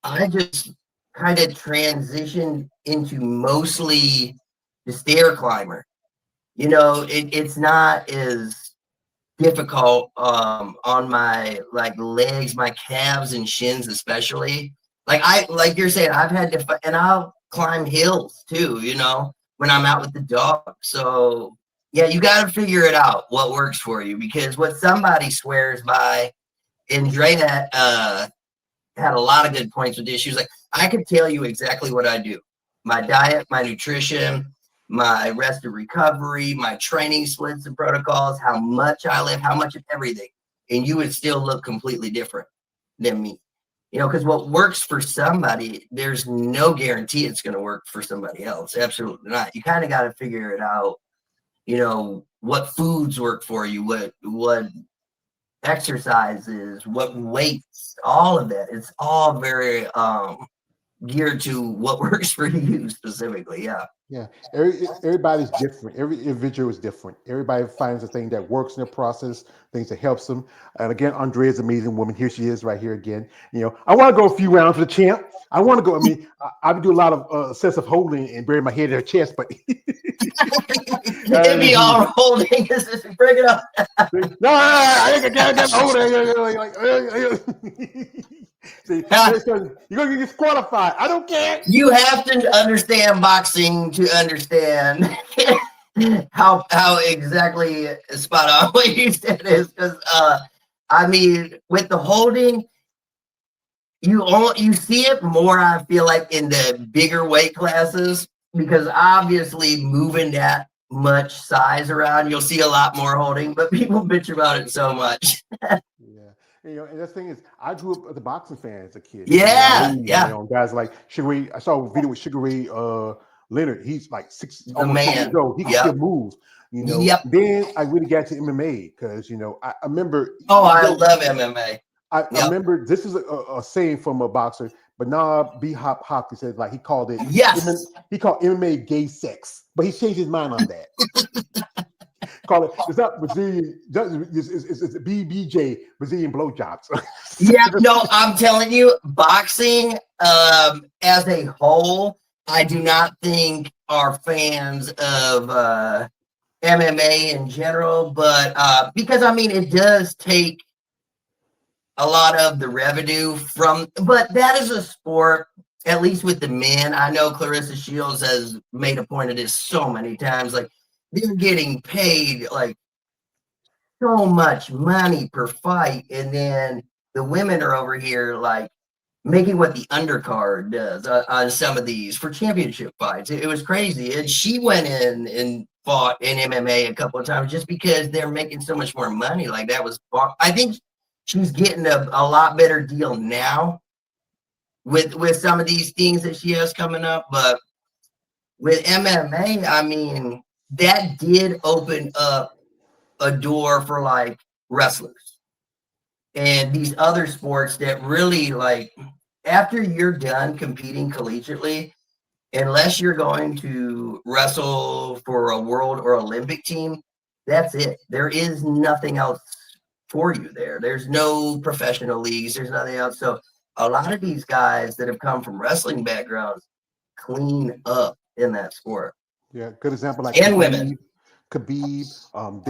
I just kind of transitioned into mostly the stair climber. It's not as difficult on my like legs, my calves and shins especially. Like you're saying, I've had to and I'll climb hills too, when I'm out with the dog. So yeah, you got to figure it out what works for you, because what somebody swears by, and Drea had a lot of good points with this. She was like, I could tell you exactly what I do: my diet, my nutrition, my rest and recovery, my training splits and protocols, how much I lift, how much of everything. And you would still look completely different than me. Because what works for somebody, there's no guarantee it's going to work for somebody else. Absolutely not. You kind of got to figure it out, what foods work for you, what exercises, what weights, all of that. It's all very geared to what works for you specifically. Yeah. Yeah, everybody's different. Every individual is different. Everybody finds a thing that works in the process, things that helps them. And again, Andrea is an amazing woman. Here she is, right here again. I want to go a few rounds for the champ. I want to go. I mean, I do a lot of sense of holding and bury my head in her chest, but It'd be all holding. Bring it up. no, I ain't got holding. See, you're gonna get disqualified. I don't care. You have to understand boxing to understand how exactly spot on what you said is, because I mean, with the holding, you see it more, I feel like, in the bigger weight classes, because obviously moving that much size around, you'll see a lot more holding, but people bitch about it so much. Yeah. And the thing is, I grew up as a boxing fan as a kid. Yeah, yeah. Guys like Sugar Ray. I saw a video with Sugar Ray Leonard. He's like almost 6 years old. He can still move. Yep. Then I really got to MMA because I remember. Oh, I love MMA. I remember this is a saying from a boxer, Bernard B. Hop. He said, like, he called it. Yes. He called MMA gay sex, but he changed his mind on that. Call it. It's not Brazilian. It's BBJ, Brazilian blowjobs. Yeah, no, I'm telling you, boxing as a whole, I do not think are fans of MMA in general, but because I mean, it does take a lot of the revenue from, but that is a sport, at least with the men. I know Clarissa Shields has made a point of this so many times. Like, they're getting paid like so much money per fight, and then the women are over here like making what the undercard does on some of these for championship fights. It was crazy. And she went in and fought in MMA a couple of times just because they're making so much more money. Like, that was, I think she's getting a lot better deal now with some of these things that she has coming up. But with MMA, I mean, that did open up a door for like wrestlers and these other sports that really, like, after you're done competing collegiately, unless you're going to wrestle for a world or Olympic team, that's it. There is nothing else for you there. There's no professional leagues. There's nothing else. So a lot of these guys that have come from wrestling backgrounds clean up in that sport. Yeah, good example. Like, and women. Khabib,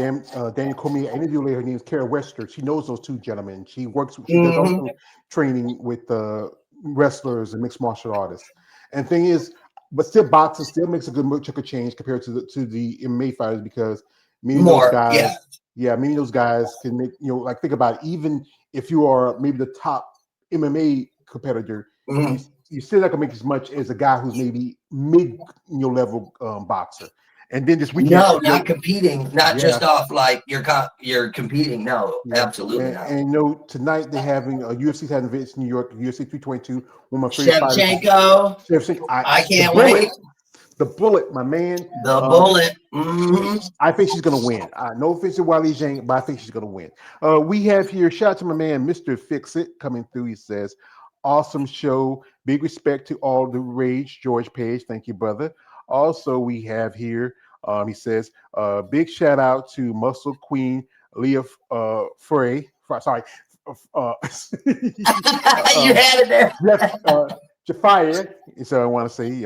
Daniel Cormier. I interviewed her. Her name is Kara Wester. She knows those two gentlemen. She works. She does also training with wrestlers and mixed martial artists. And thing is, but still, boxing still makes a good chunk of change compared to the MMA fighters, because many of those guys, many of those guys can make, like, think about it. Even if you are maybe the top MMA competitor, you still not gonna make as much as a guy who's maybe mid level boxer. And then this weekend, not competing, not just off like you're competing. No, absolutely not. And tonight they're having UFC's having events in New York, UFC 322. One of my favorite fighters. I can't wait. The Bullet, my man. The Bullet. I think she's gonna win. No offense to Wally Zhang, but I think she's gonna win. We have here, shout out to my man, Mr. Fix It, coming through. He says, awesome show. Big respect to all the rage, George Page. Thank you, brother. Also, we have here, he says, big shout out to Muscle Queen Leah Frey. Sorry, You had it there. Jeffire. So I want to say,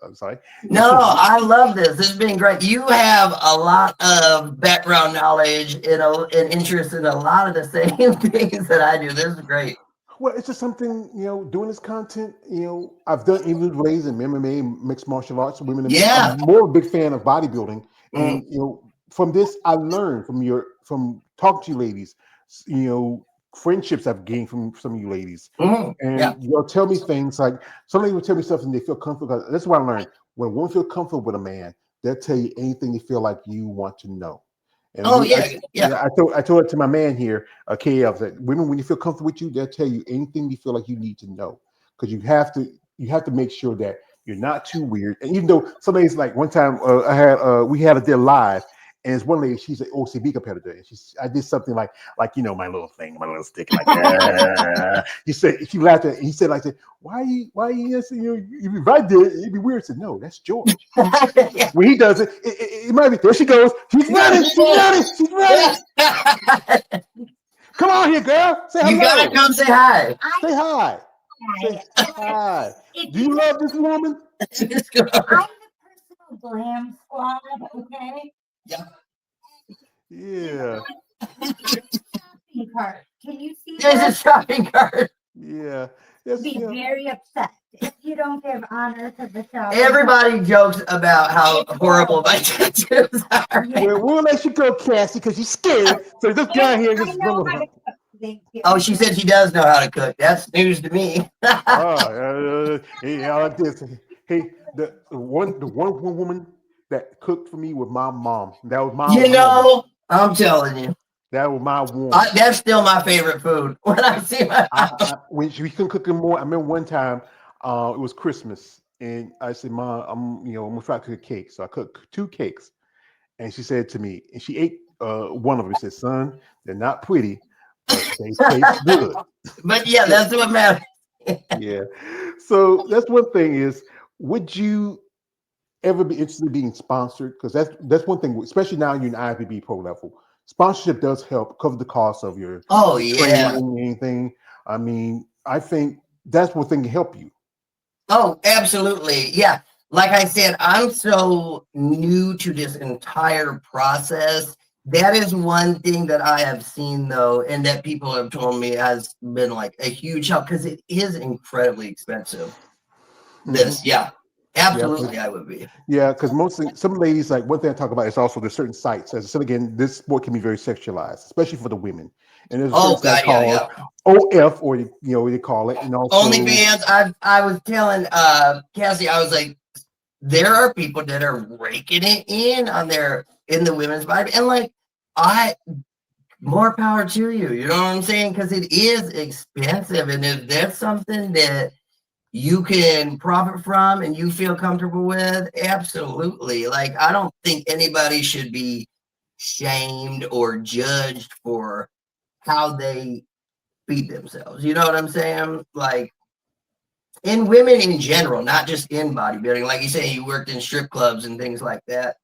I'm sorry. No, I love this. This has been great. You have a lot of background knowledge, and interest in a lot of the same things that I do. This is great. Well, it's just something, doing this content, I've done individual in MMA, mixed martial arts, women. Yeah. I'm more a big fan of bodybuilding. Mm. And, from this, I learned from talking to you ladies, friendships I've gained from some of you ladies. Mm. And Yeah. you'll tell me things like, somebody will tell me something they feel comfortable. That's what I learned. When one feel comfortable with a man, they'll tell you anything they feel like you want to know. And Oh, yeah. I told it to my man here, KF, that women, when you feel comfortable with you, they'll tell you anything you feel like you need to know. Because you have to make sure that you're not too weird. And even though some ladies, like one time we had it there live, and it's one lady, she's an OCB competitor, and I did something like my little thing, my little stick, like that. She laughed at it, and he said, like, why you if I did it'd be weird. I said, no, that's George. When he does it, it might be. There she goes. She's running. Come on here, girl. Say hello. You gotta come say hi. Say hi. Say hi. Do you love this woman? I'm the personal glam squad, okay? Yeah. Yeah. Shopping cart. Can you see There's a that? shopping cart. Yeah. Be very upset if you don't give honor to the shopping Everybody jokes about how horrible my tattoos are. Well, we'll let you go, Cassie, because you're scared. So this guy here just. I know how to cook. Thank you. Oh, she said she does know how to cook. That's news to me. Yeah, like this. Hey, the one woman that cooked for me was my mom. That was my woman. I'm telling you. That was my woman. That's still my favorite food. When I see my when she couldn't cook anymore, I remember one time it was Christmas, and I said, "Mom, I'm gonna try to cook a cake." So I cooked 2 cakes, and she said to me, and she ate one of them. She said, "Son, they're not pretty, but they taste good." But yeah, that's what matters. Yeah. So that's one thing is, would you ever be interested in being sponsored? Because that's one thing, especially now you're in IFBB pro level. Sponsorship does help cover the cost of your training, anything. I mean, I think that's one thing to help you. Oh, absolutely. Yeah. Like I said, I'm so new to this entire process. That is one thing that I have seen, though, and that people have told me has been like a huge help because it is incredibly expensive. Yeah. Absolutely, I would be. Yeah, because some ladies, like one thing I talk about is also there's certain sites. As I said again, this sport can be very sexualized, especially for the women. And there's a certain site called OF, or they call it, and also OnlyFans. I was telling Cassie, I was like, there are people that are raking it in the women's body, and like more power to you. You know what I'm saying? Because it is expensive, and if that's something that you can profit from and you feel comfortable with, absolutely. Like, I don't think anybody should be shamed or judged for how they feed themselves. You know what I'm saying? Like, in women in general, not just in bodybuilding. Like you say, you worked in strip clubs and things like that.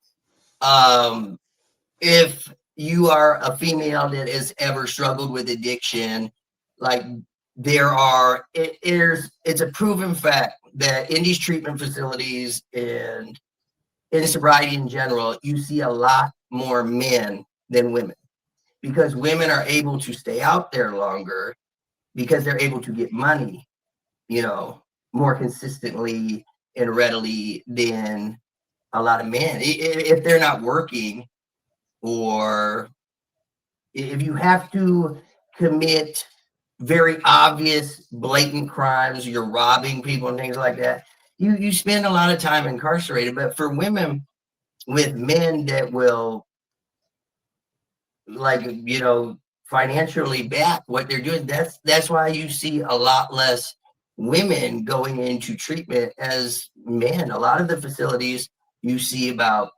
If you are a female that has ever struggled with addiction, like it's a proven fact that in these treatment facilities and in sobriety in general, you see a lot more men than women because women are able to stay out there longer because they're able to get money, more consistently and readily than a lot of men. If they're not working, or if you have to commit very obvious, blatant crimes, you're robbing people and things like that, you spend a lot of time incarcerated. But for women with men that will, like, financially back what they're doing, that's why you see a lot less women going into treatment as men. A lot of the facilities you see about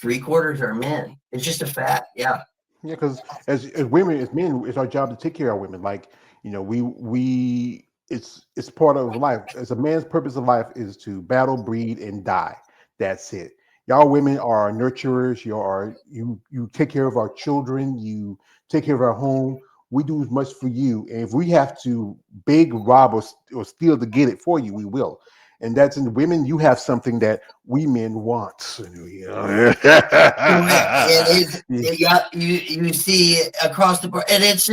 3/4 are men. It's just a fact. Yeah. Yeah, because as women, as men, it's our job to take care of women. Like, we it's part of life. As a man's purpose of life is to battle, breed, and die. That's it. Y'all women are nurturers. You take care of our children. You take care of our home. we do as much for you. And if we have to beg, rob, or steal to get it for you, we will. And that's in women. You have something that we men want. You know? It is, yeah, you see across the board, and it's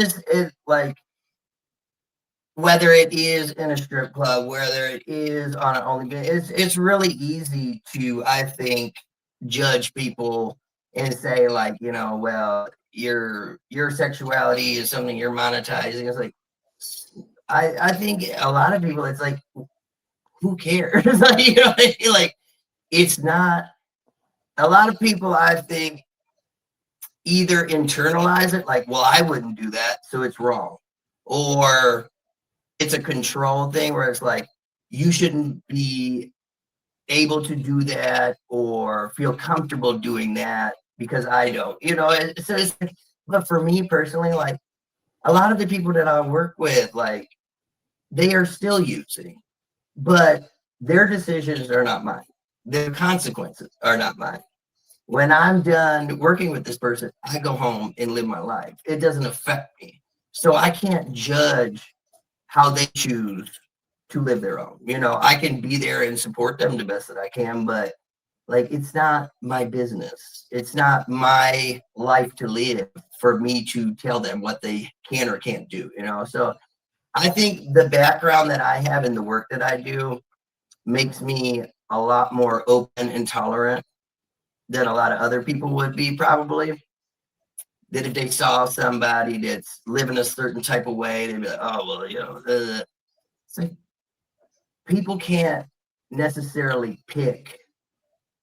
like, whether it is in a strip club, whether it is on an OnlyFans, it's really easy to, I think, judge people and say, like, well, your sexuality is something you're monetizing. It's like, I think a lot of people, it's like, who cares? Like, you know what I mean? Like, it's not. A lot of people, I think, either internalize it, like, well, I wouldn't do that, so it's wrong, or it's a control thing where it's like, you shouldn't be able to do that or feel comfortable doing that because I don't, so it's, but for me personally, like, a lot of the people that I work with, like, they are still using, but their decisions are not mine. Their consequences are not mine. When I'm done working with this person, I go home and live my life. It doesn't affect me. So I can't judge how they choose to live their own. I can be there and support them the best that I can, but, like, it's not my business. It's not my life to live for me to tell them what they can or can't do, So I think the background that I have in the work that I do makes me a lot more open and tolerant than a lot of other people would be, probably. That if they saw somebody that's living a certain type of way, they'd be like, oh, well, it's like, people can't necessarily pick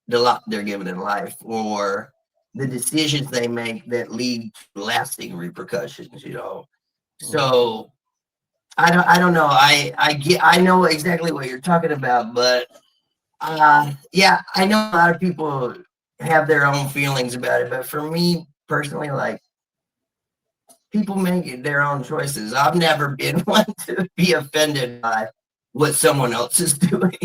the lot they're given in life or the decisions they make that lead to lasting repercussions, So I don't know. I know exactly what you're talking about, but yeah, I know a lot of people have their own feelings about it, but for me personally, like, people make their own choices. I've never been one to be offended by what someone else is doing.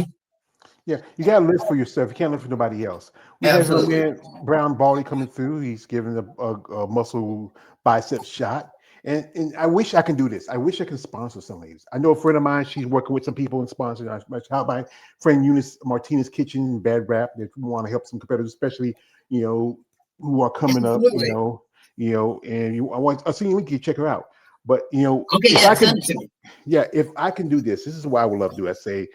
Yeah, you gotta live for yourself. You can't live for nobody else. We have a man, Brown Baldy, coming through. He's giving a muscle bicep shot. And I wish I can do this. I wish I can sponsor some ladies. I know a friend of mine, she's working with some people and sponsoring. My friend Eunice Martinez Kitchen, Bad Rap, that want to help some competitors, especially, who are coming up, and I see you, we can check her out. But okay, if I can do this is what I would love to do. I say,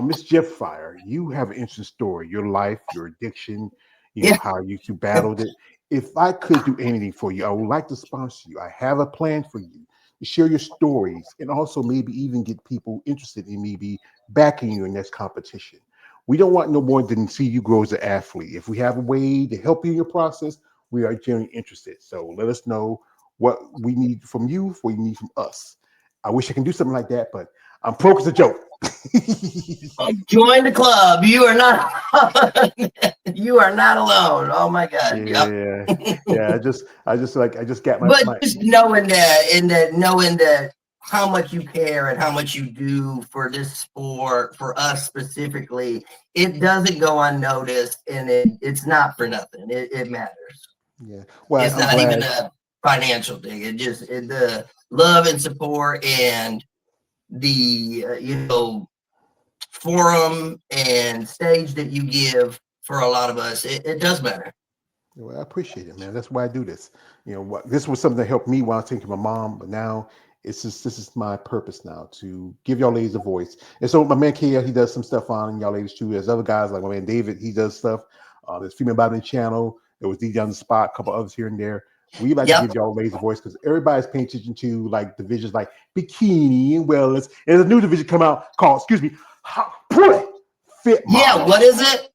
Miss Jeffire, you have an interesting story, your life, your addiction, how you battled it. If I could do anything for you, I would like to sponsor you. I have a plan for you to share your stories and also maybe even get people interested in maybe backing you in this competition. We don't want no more than see you grow as an athlete. If we have a way to help you in your process, we are genuinely interested. So let us know what we need from you, what you need from us. I wish I can do something like that, but I'm broke as a joke. Join the club. You are not you are not alone. Oh my God. Yeah. I just got my. But just knowing that how much you care and how much you do for this sport, for us specifically, it doesn't go unnoticed, and it's not for nothing. It matters. Yeah. Well, it's not even a financial thing. It just the love and support and the forum and stage that you give for a lot of us, it does matter. Well, I appreciate it, man. That's why I do this. This was something that helped me while I was taking my mom, but now this is my purpose now, to give y'all ladies a voice. And so my man Kia, he does some stuff on y'all ladies too. There's other guys like my man David, he does stuff. There's Female Bodybuilding Channel. There was DJ on the Spot, a couple others here and there. We like to give y'all ladies a voice because everybody's paying attention to like divisions like bikini and wellness. And there's a new division come out called, fit model. Yeah, what is it?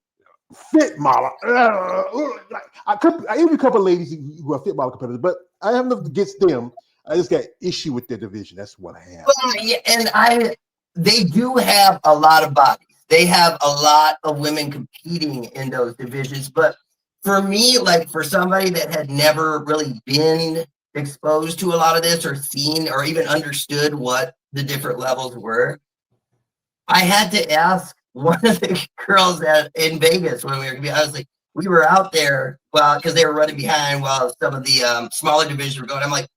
Fit model. I interview a couple of ladies who are fit model competitors, but I have nothing against them. I just got issue with their division. That's what I have. Well, yeah, and they do have a lot of bodies. They have a lot of women competing in those divisions, but for me, like for somebody that had never really been exposed to a lot of this or seen or even understood what the different levels were, I had to ask one of the girls in Vegas when I was like, we were out there, because they were running behind while some of the smaller divisions were going. I'm like,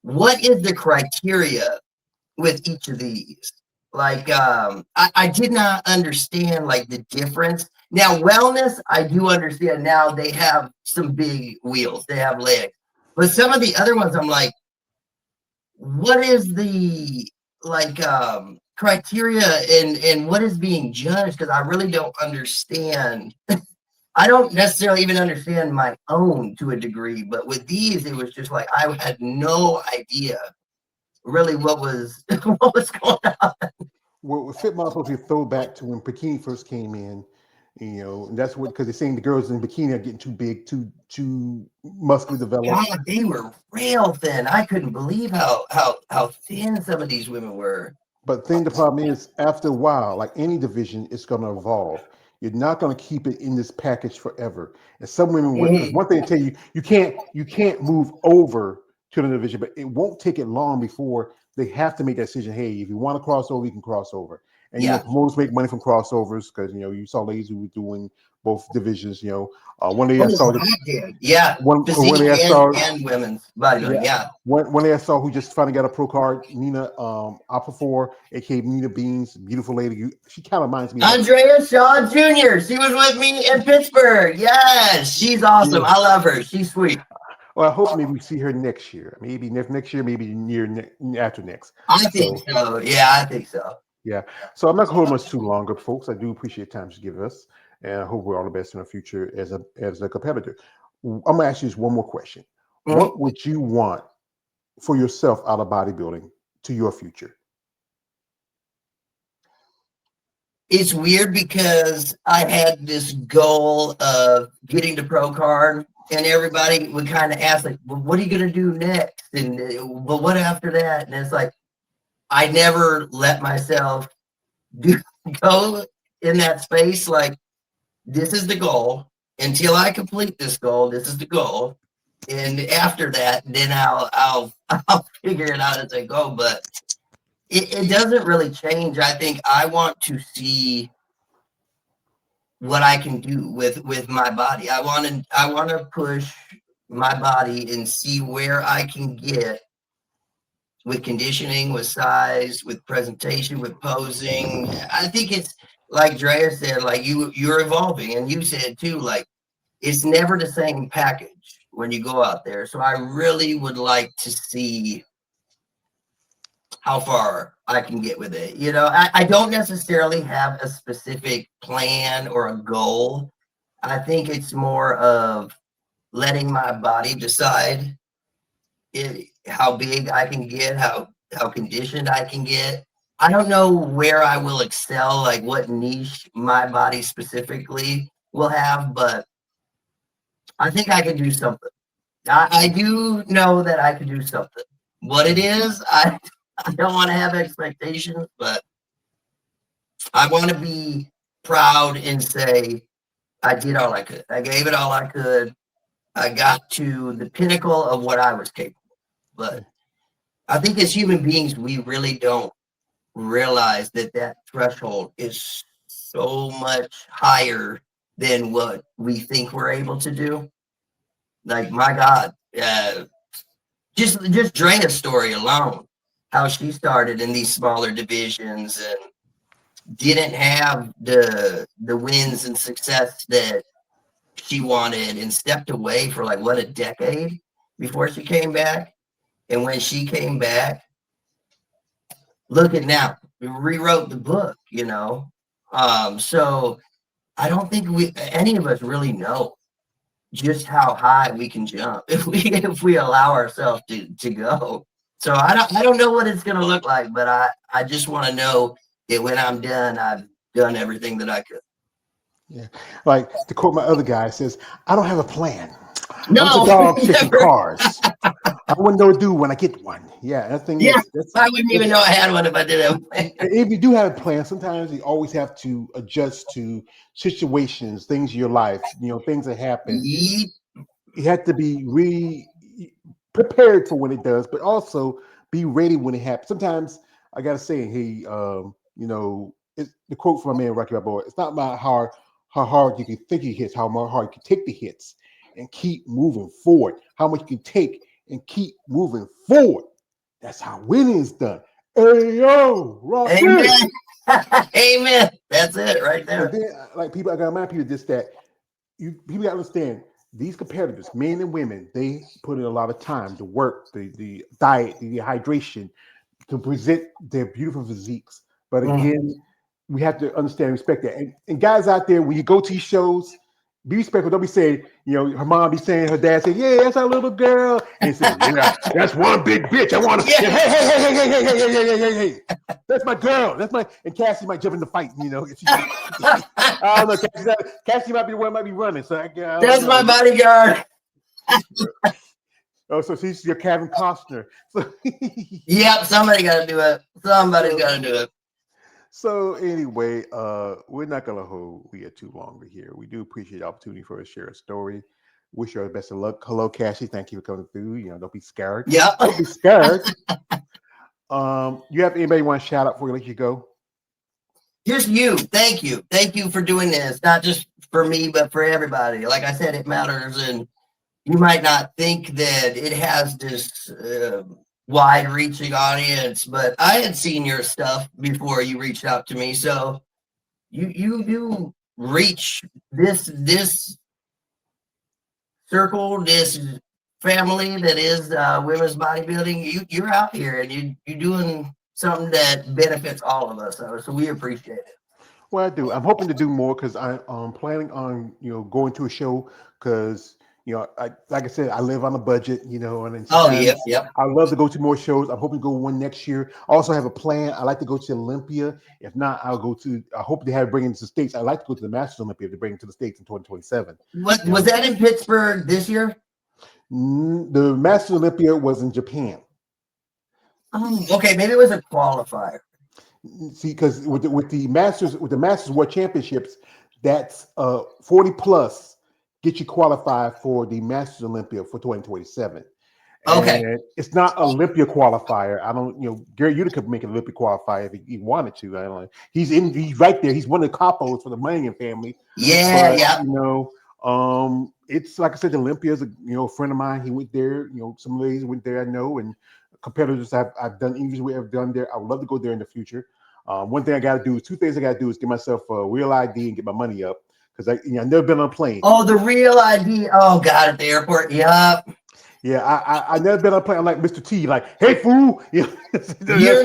what is the criteria with each of these? Like, I did not understand like the difference. Now, wellness, I do understand. Now they have some big wheels, they have legs, but some of the other ones, I'm like, what is the like criteria and what is being judged? Because I really don't understand. I don't necessarily even understand my own to a degree, but with these, it was just like I had no idea really what was what was going on. Well, fit model supposed to be a throwback to when bikini first came in, and that's what, because they're saying the girls in bikini are getting too big, too muscularly developed. God, they were real thin. I couldn't believe how thin some of these women were. But the problem is, after a while, like any division, it's going to evolve. You're not going to keep it in this package forever. And some women would, because one thing I tell you, you can't move over to the division, but it won't take it long before they have to make that decision. Hey, if you want to cross over, you can cross over. And promoters make money from crossovers, because you saw ladies who were doing both divisions. One day I saw physique day I saw and women's bodybuilding. One day I saw who just finally got a pro card, Nina Apafor, aka Nina Beans, beautiful lady. She kind of reminds me of Andrea Shaw Jr. She was with me in Pittsburgh. Yes, she's awesome. I love her. She's sweet. Well, I hope maybe we see her next year. Maybe next year, maybe after next. I think so. Yeah, I think so. Yeah. So I'm not going to hold much too longer, folks. I do appreciate the time you give us, and I hope we're all the best in the future as a competitor. I'm going to ask you just one more question. Mm-hmm. What would you want for yourself out of bodybuilding to your future? It's weird because I had this goal of getting the pro card, and everybody would kind of ask, like, well, what are you going to do next? And but what after that? And it's like, I never let myself go in that space. Like, this is the goal. Until I complete this goal, this is the goal. And after that, then I'll figure it out as I go. But it doesn't really change. I think I want to see what I can do with my body. I want to push my body and see where I can get with conditioning, with size, with presentation, with posing. I think it's like Drea said, like you're evolving, and you said too, like it's never the same package when you go out there. So I really would like to see how far I can get with it. I don't necessarily have a specific plan or a goal. I think it's more of letting my body decide how big I can get, how conditioned I can get. I don't know where I will excel, like what niche my body specifically will have, but I think I can do something. I do know that I can do something. What it is, I don't want to have expectations, but I want to be proud and say I did all I could. I gave it all I could. I got to the pinnacle of what I was capable. But I think as human beings, we really don't realize that threshold is so much higher than what we think we're able to do. Like, my God, just Drena's story alone, how she started in these smaller divisions and didn't have the wins and success that she wanted, and stepped away for like a decade before she came back. And when she came back, look at now, we rewrote the book, So I don't think any of us really know just how high we can jump if we allow ourselves to go. So I don't know what it's gonna look like, but I just want to know that when I'm done, I've done everything that I could. Yeah, like to quote my other guy, says, "I don't have a plan. No, I'm a dog chasing cars. I wouldn't know what to do when I get one." Yeah, that thing. Yeah, I wouldn't even know I had one if I didn't have a plan. If you do have a plan, sometimes you always have to adjust to situations, things in your life, things that happen. You have to be really prepared for when it does, but also be ready when it happens. Sometimes I gotta say, hey, it's the quote from my man Rocky Balboa. It's not about how hard you can think you hits, how hard you can take the hits and keep moving forward. How much you can take and keep moving forward. That's how winning is done. Hey yo, rock Amen. it. Amen. That's it right there. And then, like people, I gotta remind people just that people gotta understand these competitors, men and women, they put in a lot of time, the work, the diet, the hydration to present their beautiful physiques. But again, we have to understand and respect that. And guys out there, when you go to these shows, be respectful. Don't be saying, her mom be saying, her dad say, yeah, that's our little girl. And say, yeah, that's one big bitch. I want to, hey. That's my girl. And Cassie might jump in the fight, If she, I don't know. Cassie might be the one might be running. So that's my bodyguard. Oh, so she's your Kevin Costner. So, yep, somebody got to do it. Somebody's got to do it. So anyway, we're not gonna hold we too long here. We do appreciate the opportunity for us to share a story. Wish you all the best of luck. Hello, Cassie. Thank you for coming through. Don't be scared. Yeah. Don't be scared. You have anybody want to shout out before we let you go? Just you. Thank you. Thank you for doing this. Not just for me, but for everybody. Like I said, it matters. And you might not think that it has this wide-reaching audience, but I had seen your stuff before you reached out to me. So you do reach this circle, this family that is women's bodybuilding. You're out here and you're doing something that benefits all of us. So we appreciate it. Well, I do. I'm hoping to do more because I'm planning on going to a show because like I said, I live on a budget, and yep. I love to go to more shows. I'm hoping to go one next year. I also have a plan. I like to go to Olympia. If not, I hope they have bring it to the States. I like to go to the Masters Olympia to bring it to the States in 2027. What was that in Pittsburgh this year? The Masters Olympia was in Japan. Okay, maybe it was a qualifier. See, because with the Masters World Championships, that's 40 plus. Get you qualified for the Masters Olympia for 2027. Okay. And it's not Olympia qualifier. I don't, Gary Utica could make an Olympia qualifier if he wanted to. I don't know. He's right there. He's one of the capos for the Mannion family. Yeah, it's like I said, Olympia is a friend of mine. He went there. Some ladies went there. I know, and competitors I've done interviews with have done there. I would love to go there in the future. One thing I got to do, two things I got to do is get myself a real ID and get my money up. Because I've never been on a plane. Oh, the real ID. Oh, God, at the airport. Yep. Yeah, I never been on a plane. I'm like Mr. T, like, hey, fool. You're not